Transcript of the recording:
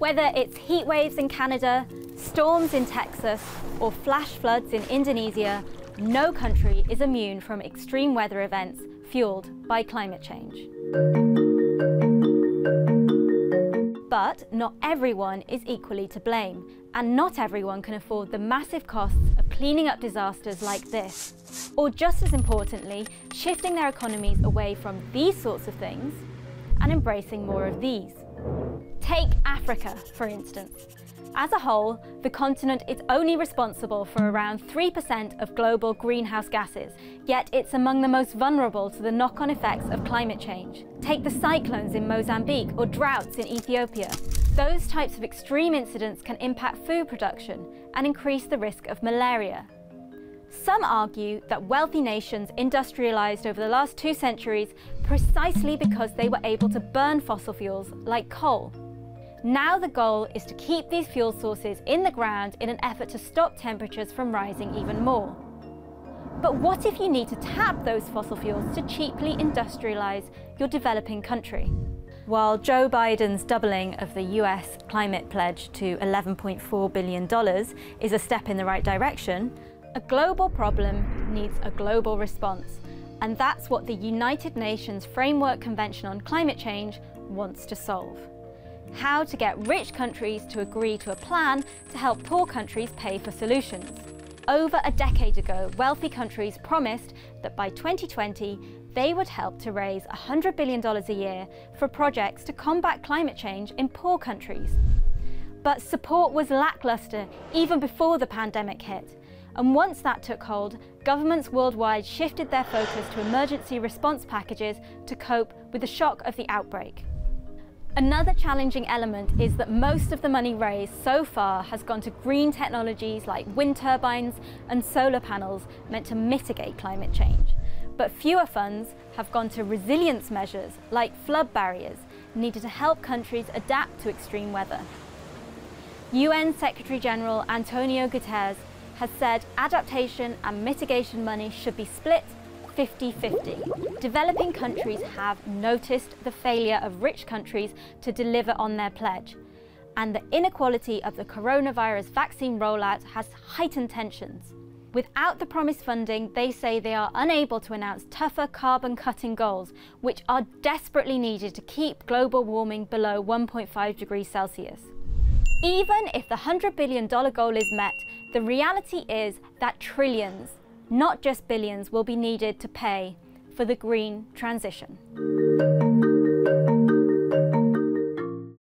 Whether it's heat waves in Canada, storms in Texas, or flash floods in Indonesia, no country is immune from extreme weather events fueled by climate change. But not everyone is equally to blame, and not everyone can afford the massive costs of cleaning up disasters like this, or just as importantly, shifting their economies away from these sorts of things and embracing more of these. Take Africa, for instance. As a whole, the continent is only responsible for around 3% of global greenhouse gases, yet it's among the most vulnerable to the knock-on effects of climate change. Take the cyclones in Mozambique or droughts in Ethiopia. Those types of extreme incidents can impact food production and increase the risk of malaria. Some argue that wealthy nations industrialized over the last 2 centuries precisely because they were able to burn fossil fuels like coal. Now the goal is to keep these fuel sources in the ground in an effort to stop temperatures from rising even more. But what if you need to tap those fossil fuels to cheaply industrialize your developing country? While Joe Biden's doubling of the US climate pledge to $11.4 billion is a step in the right direction, a global problem needs a global response. And that's what the United Nations Framework Convention on Climate Change wants to solve. How to get rich countries to agree to a plan to help poor countries pay for solutions. Over a decade ago, wealthy countries promised that by 2020, they would help to raise $100 billion a year for projects to combat climate change in poor countries. But support was lackluster even before the pandemic hit. And once that took hold, governments worldwide shifted their focus to emergency response packages to cope with the shock of the outbreak. Another challenging element is that most of the money raised so far has gone to green technologies like wind turbines and solar panels meant to mitigate climate change. But fewer funds have gone to resilience measures like flood barriers needed to help countries adapt to extreme weather. UN Secretary General Antonio Guterres has said adaptation and mitigation money should be split 50-50. Developing countries have noticed the failure of rich countries to deliver on their pledge, and the inequality of the coronavirus vaccine rollout has heightened tensions. Without the promised funding, they say they are unable to announce tougher carbon cutting goals, which are desperately needed to keep global warming below 1.5 degrees Celsius. Even if the $100 billion goal is met, the reality is that trillions, not just billions, will be needed to pay for the green transition.